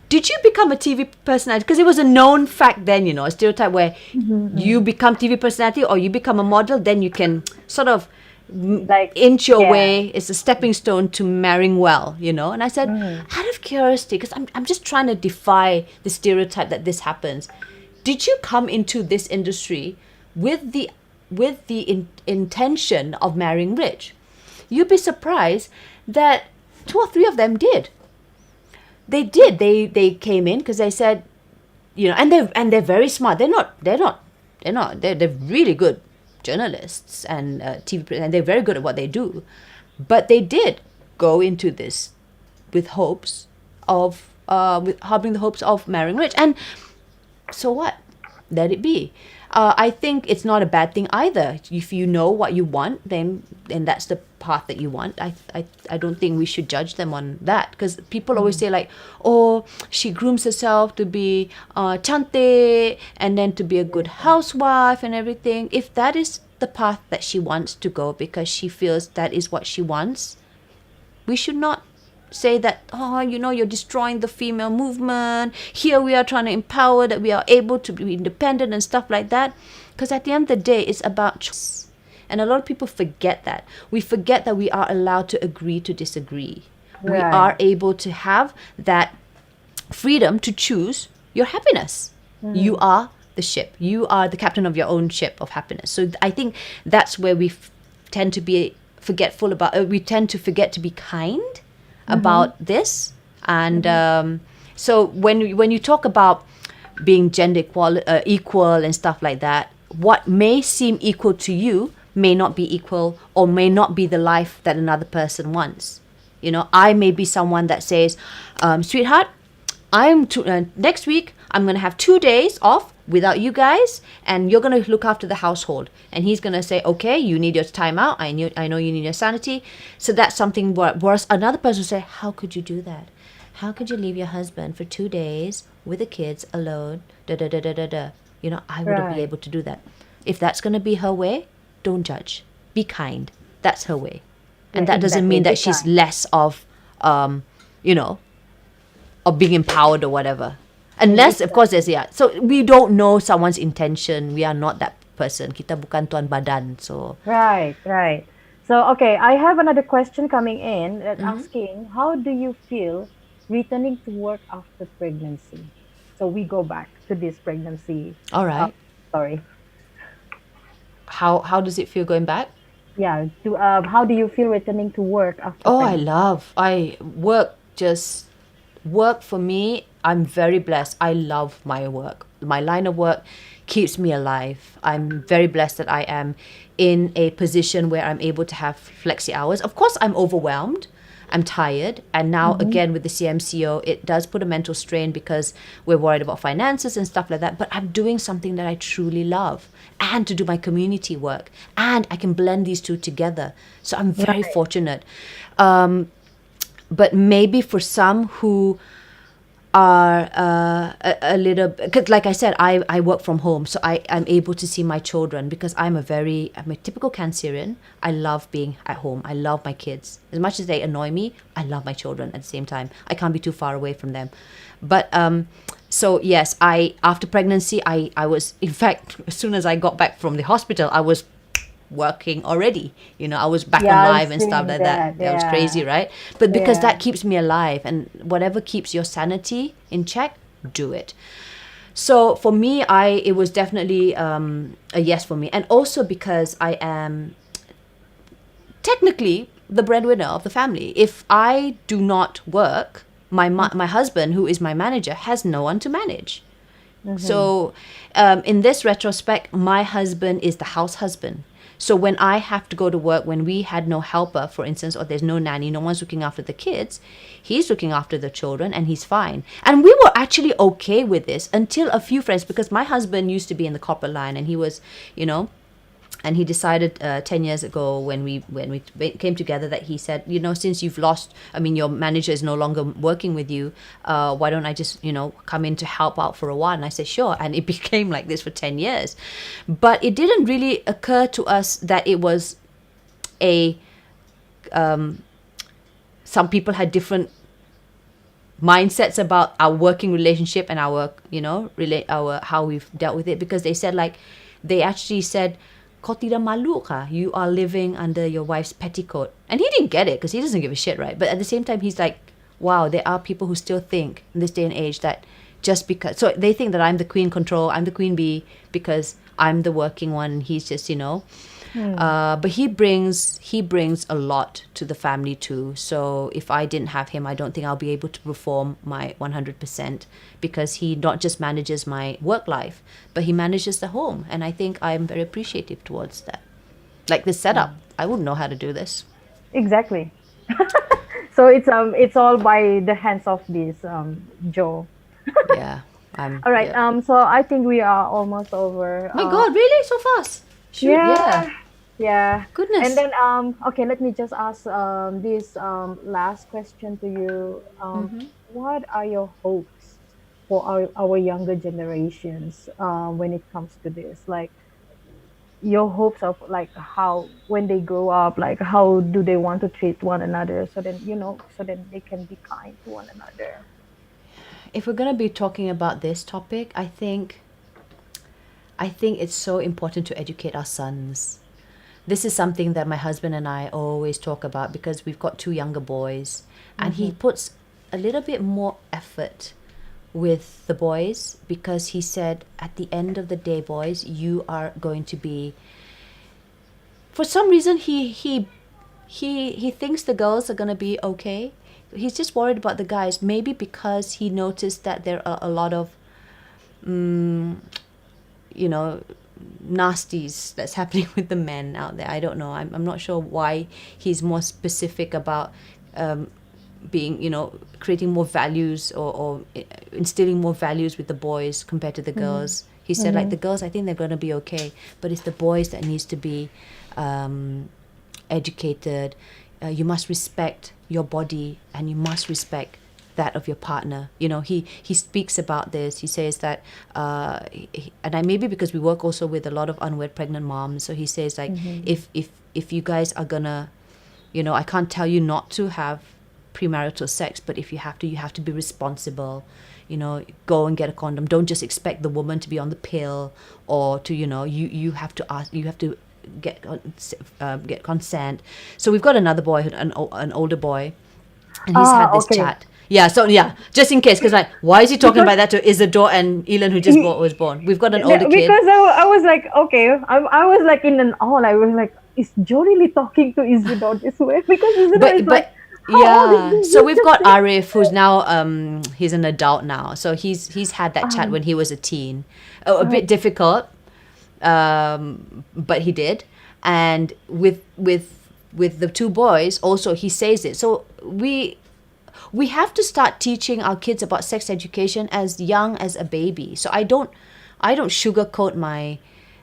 did you become a TV personality? Because it was a known fact then, a stereotype where you become TV personality or you become a model, then you can sort of Like, inch your yeah. way. It's a stepping stone to marrying well. And I said, out of curiosity, because I'm just trying to defy the stereotype that this happens. Did you come into this industry with the intention of marrying rich? You'd be surprised that 2 or 3 of them did. They did. They came in because they said, and they're very smart. They're really good journalists and and they're very good at what they do. But they did go into this with hopes of harboring the hopes of marrying rich. And so what? Let it be. I think it's not a bad thing either. If you know what you want, then that's the path that you want. I don't think we should judge them on that, because people always say like, oh, she grooms herself to be cantik and then to be a good housewife and everything. If that is the path that she wants to go because she feels that is what she wants, we should not say that, oh, you're destroying the female movement. Here we are trying to empower that we are able to be independent and stuff like that. Because at the end of the day, it's about choice. And a lot of people forget that. We forget that we are allowed to agree to disagree. We Right. are able to have that freedom to choose your happiness. You are the ship. You are the captain of your own ship of happiness. So I think that's where we tend to be forgetful about. We tend to forget to be kind about this. And so when you talk about being gender equal and stuff like that, what may seem equal to you may not be equal or may not be the life that another person wants. I may be someone that says, sweetheart, next week I'm going to have 2 days off without you guys, and you're going to look after the household. And he's going to say, okay, you need your time out. I know you need your sanity. So that's something whereas another person will say, how could you do that? How could you leave your husband for 2 days with the kids alone? Da da da da da da. I wouldn't be Right. able to do that. If that's going to be her way, don't judge. Be kind. That's her way. And Yeah, that doesn't exactly. mean Be that she's kind. less of, of being empowered or whatever. Unless, of course, so we don't know someone's intention. We are not that person. Kita bukan tuan badan. So, Right, right. So, okay, I have another question coming in that asking, how do you feel returning to work after pregnancy? So we go back to this pregnancy all uh, right. story. How does it feel going back? Yeah, to how do you feel returning to work after Oh, pregnancy? I work for me. I'm very blessed. I love my work. My line of work keeps me alive. I'm very blessed that I am in a position where I'm able to have flexi hours. Of course, I'm overwhelmed. I'm tired. And now, again, with the CMCO, it does put a mental strain because we're worried about finances and stuff like that. But I'm doing something that I truly love, and to do my community work. And I can blend these two together. So I'm very Right. fortunate. But maybe for some who are a little, because like I said, I work from home, so I'm able to see my children because I'm a typical Cancerian. I love being at home. I love my kids. As much as they annoy me, I love my children at the same time. I can't be too far away from them. But so yes, after pregnancy, I was, in fact, as soon as I got back from the hospital, I was working already. I was back on Yeah, I've live and stuff seen like that. that. That was Yeah. crazy, right? But because Yeah. that keeps me alive, and whatever keeps your sanity in check, do it. So for me, it was definitely a yes for me. And also because I am technically the breadwinner of the family. If I do not work, my husband, who is my manager, has no one to manage. So, in this retrospect, my husband is the house husband. So when I have to go to work, when we had no helper, for instance, or there's no nanny, no one's looking after the kids, he's looking after the children and he's fine. And we were actually okay with this until a few friends, because my husband used to be in the corporate line and he was, and he decided 10 years ago when we came together that he said, since you've lost, I mean, your manager is no longer working with you, why don't I just, come in to help out for a while? And I said, sure. And it became like this for 10 years. But it didn't really occur to us that it was a, some people had different mindsets about our working relationship and our, our how we've dealt with it, because they said, like, they actually said, kau tidak malu kah? You are living under your wife's petticoat. And he didn't get it because he doesn't give a shit, right? But at the same time, he's like, wow, there are people who still think in this day and age that just because, so they think that I'm the queen control, I'm the queen bee because I'm the working one. And he's just, but he brings a lot to the family too. So if I didn't have him, I don't think I'll be able to perform my 100%, because he not just manages my work life, but he manages the home. And I think I'm very appreciative towards that. Like this setup, I wouldn't know how to do this. Exactly. So it's all by the hands of this Joe. Yeah. All right. Yeah. So I think we are almost over. My God, really? So fast? Shoot, Yeah. yeah. Yeah. Goodness. And then okay, let me just ask this last question to you. What are your hopes for our younger generations when it comes to this? Like your hopes of like how when they grow up, like how do they want to treat one another so then so then they can be kind to one another. If we're going to be talking about this topic, I think it's so important to educate our sons. This is something that my husband and I always talk about because we've got two younger boys, and he puts a little bit more effort with the boys, because he said, at the end of the day, boys, you are going to be, for some reason, he thinks the girls are going to be okay. He's just worried about the guys, maybe because he noticed that there are a lot of nasties that's happening with the men out there. I don't know. I'm not sure why he's more specific about being, creating more values or instilling more values with the boys compared to the girls. He said, like, the girls, I think they're going to be okay, but it's the boys that needs to be educated. You must respect your body, and you must respect that of your partner. He speaks about this. He says that, and I maybe because we work also with a lot of unwed pregnant moms, so he says, like, if you guys are gonna, I can't tell you not to have premarital sex, but if you have to be responsible. Go and get a condom. Don't just expect the woman to be on the pill, or to you have to ask. You have to get consent. So we've got another boy, an older boy, and he's had this Okay. chat. Yeah, so yeah, just in case, because like, why is he talking about that to Isidore and Elon, who just was born? We've got an older kid. Because I was like, okay, I was like in an awe. I was like, is Joe really talking to Isidore this way? Because Isidore is like, how old is so we've got Arif, who's now he's an adult now, so he's had that chat when he was a teen. A bit difficult, but he did. And with the two boys also, he says it. So we have to start teaching our kids about sex education as young as a baby. So I don't sugarcoat my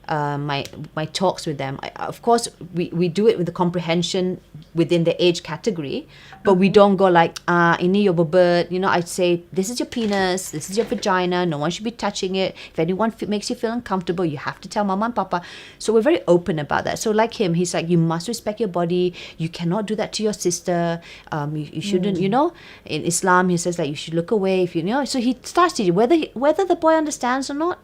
my talks with them. Of course, we do it with the comprehension within the age category, but we don't go like, ini your bobot. I'd say, this is your penis, this is your vagina, no one should be touching it. If anyone makes you feel uncomfortable, you have to tell mama and papa. So we're very open about that. So like him, he's like, you must respect your body. You cannot do that to your sister. You shouldn't, in Islam, he says, like, you should look away if So he starts teaching, whether the boy understands or not,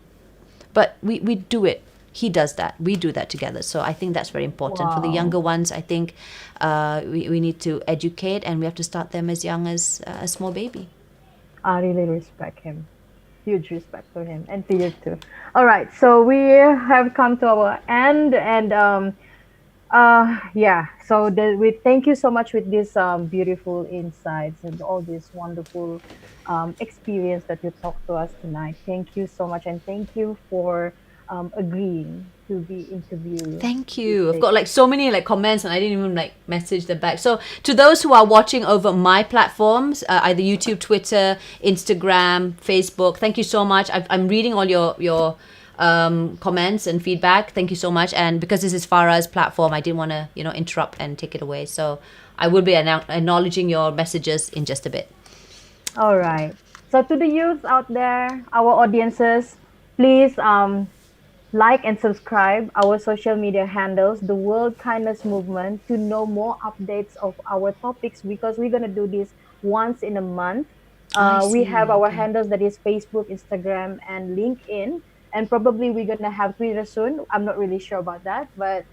but we do it. He does that. We do that together. So I think that's very important. For the younger ones, I think we need to educate, and we have to start them as young as a small baby. I really respect him. Huge respect for him, and to you too. All right, so we have come to our end, and yeah. So we thank you so much with these beautiful insights and all this wonderful experience that you talked to us tonight. Thank you so much, and thank you for agreeing to be interviewed. Thank you. I've got like so many like comments, and I didn't even like message them back. So to those who are watching over my platforms, either YouTube, Twitter, Instagram, Facebook, thank you so much. I'm reading all your comments and feedback. Thank you so much. And because this is Farah's platform, I didn't want to, interrupt and take it away. So I will be acknowledging your messages in just a bit. All right. So to the youth out there, our audiences, please like and subscribe our social media handles, the World Kindness Movement, to know more updates of our topics, because we're gonna do this once in a month. I We have see. our Okay. handles, that is Facebook, Instagram, and LinkedIn, and probably we're gonna have Twitter soon. I'm not really sure about that, but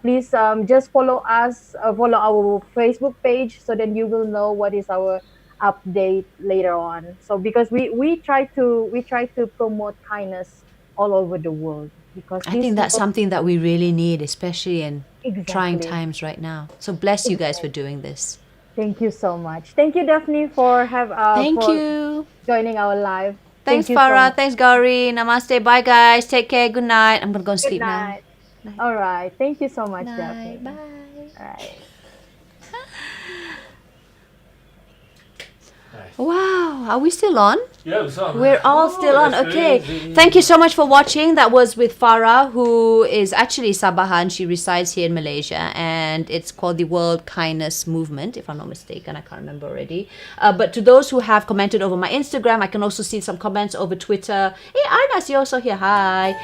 please just follow us, follow our Facebook page, so then you will know what is our update later on. So because we try to promote kindness all over the world, because I this think that's world. something that we really need, especially in trying Exactly. times right now. So bless you guys for Exactly. doing this. Thank you so much. Thank you, Daphne, Thank for you. joining our live. Thanks, Thank you so Farah. much. Thanks, Gauri. Namaste. Bye, guys. Take care. Good night. I'm going to go and Good sleep now. night. All right. Thank you so much, Night. Daphne. Bye. All right. Nice. Wow. Are we still on? Yeah, we saw. We're all still on. That's Okay. crazy. Thank you so much for watching. That was with Farah, who is actually Sabahan. She resides here in Malaysia, and it's called the World Kindness Movement, if I'm not mistaken. I can't remember already. But to those who have commented over my Instagram, I can also see some comments over Twitter. Hey, Arnas, you're also here. Hi.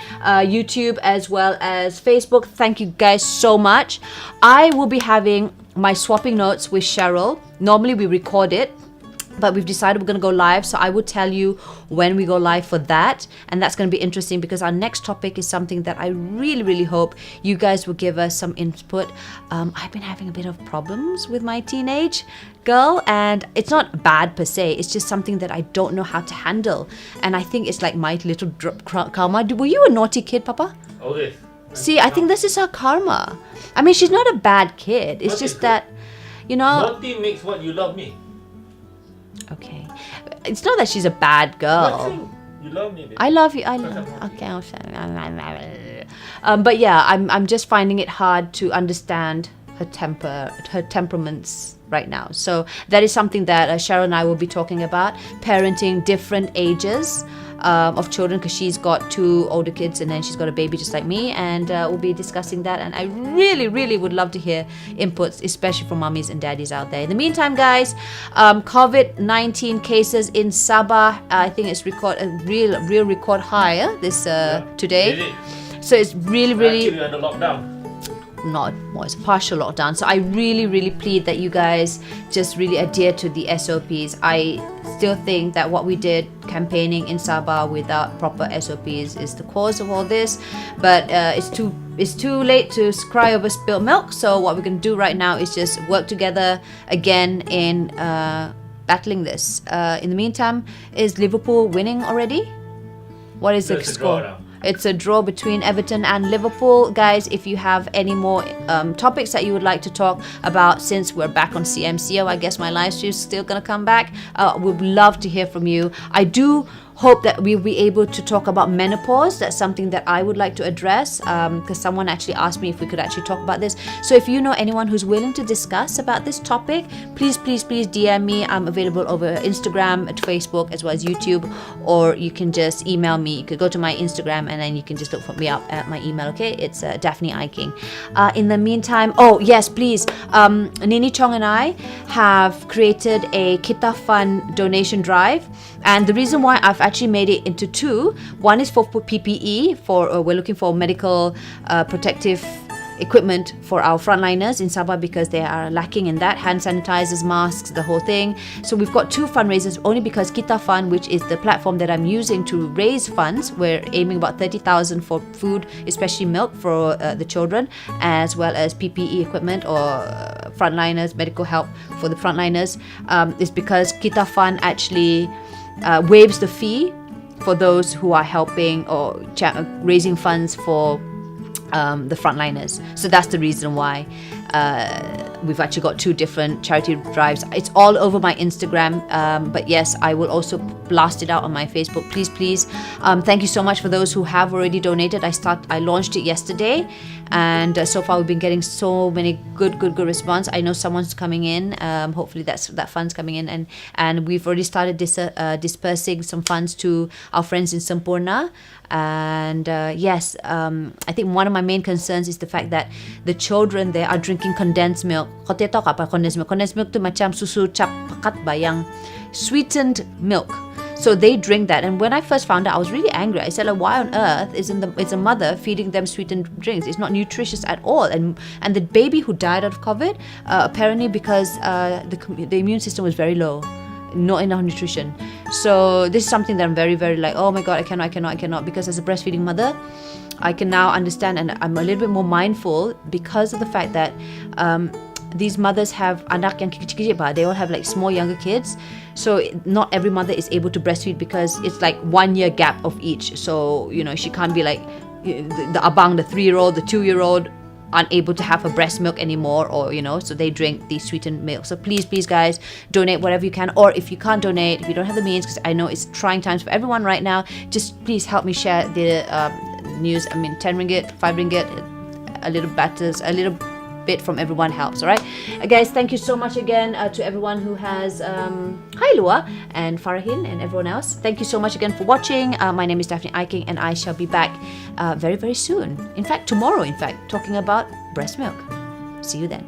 YouTube as well as Facebook. Thank you guys so much. I will be having my swapping notes with Cheryl. Normally we record it, but we've decided we're going to go live, so I will tell you when we go live for that, and that's going to be interesting because our next topic is something that I really hope you guys will give us some input. I've been having a bit of problems with my teenage girl, and it's not bad per se, it's just something that I don't know how to handle, and I think it's like my little karma. Were you a naughty kid, Papa? All this. See, I think this is her karma. I mean, she's not a bad kid, it's What just is that, Naughty makes what you love me. okay, it's not that she's a bad What girl. thing? You love me, baby. I love you. I Because love. I'm naughty. Okay, I'll say. But yeah, I'm just finding it hard to understand her temperaments right now. So that is something that Cheryl and I will be talking about: parenting different ages of children, because she's got 2 older kids and then she's got a baby just like me, and we'll be discussing that. And I really would love to hear inputs, especially from mummies and daddies out there. In the meantime, guys, COVID-19 cases in Sabah, I think it's a real record high this today. Is it? So it's really Actually, under lockdown. not more, it's a partial lockdown. So I really plead that you guys just really adhere to the SOPs. I still think that what we did campaigning in Sabah without proper SOPs is the cause of all this, but it's too late to cry over spilled milk. So what we're going to do right now is just work together again in battling this. In the meantime, is Liverpool winning already? What is the It's a draw score? now. It's a draw between Everton and Liverpool. Guys, if you have any more topics that you would like to talk about, since we're back on CMCO, I guess my live stream is still going to come back. We'd love to hear from you. I do hope that we'll be able to talk about menopause. That's something that I would like to address, because someone actually asked me if we could actually talk about this. So if you know anyone who's willing to discuss about this topic, please DM me. I'm available over Instagram, at Facebook, as well as YouTube, or you can just email me. You could go to my Instagram and then you can just look for me up at my email. Okay, it's Daphne Iking. In the meantime, oh yes, please, Nini Chong and I have created a Kita Fund donation drive, and the reason why I've actually made it into 2. One is for PPE, we're looking for medical protective equipment for our frontliners in Sabah, because they are lacking in that, hand sanitizers, masks, the whole thing. So we've got 2 fundraisers, only because Kita Fund, which is the platform that I'm using to raise funds, we're aiming about 30,000 for food, especially milk for the children, as well as PPE equipment, or frontliners, medical help for the frontliners, is because Kita Fund actually waives the fee for those who are helping or raising funds for the frontliners. So that's the reason why we've actually got 2 different charity drives. It's all over my Instagram, but yes, I will also blast it out on my Facebook. Please. Thank you so much for those who have already donated. I launched it yesterday, and so far we've been getting so many good response. I know someone's coming in. Hopefully that fund's coming in, and we've already started dispersing some funds to our friends in Sampurna. And yes, I think one of my main concerns is the fact that the children there are drinking condensed milk. Kau tahu tak apa condensed milk? Condensed milk tu macam susu cap pekat ba yang sweetened milk. So they drink that, and when I first found out, I was really angry. I said, like, why on earth is a mother feeding them sweetened drinks? It's not nutritious at all. And the baby who died of COVID, apparently because the immune system was very low, not enough nutrition. So this is something that I'm very, very like, oh my God, I cannot. Because as a breastfeeding mother, I can now understand, and I'm a little bit more mindful because of the fact that these mothers have anak yang kecil-kecil ba. They all have like small younger kids. So not every mother is able to breastfeed because it's like 1 year gap of each. So, she can't be like the abang, the 3-year-old, the 2-year-old unable to have a breast milk anymore, or so they drink the sweetened milk. So please guys, donate whatever you can, or if you can't donate, if you don't have the means, because I know it's trying times for everyone right now, just please help me share the news. 10 ringgit, 5 ringgit, a little bit from everyone helps. All right, guys, thank you so much again to everyone who has hi Lua and Farahin and everyone else. Thank you so much again for watching. My name is Daphne Iking, and I shall be back very soon, in fact tomorrow, talking about breast milk. See you then.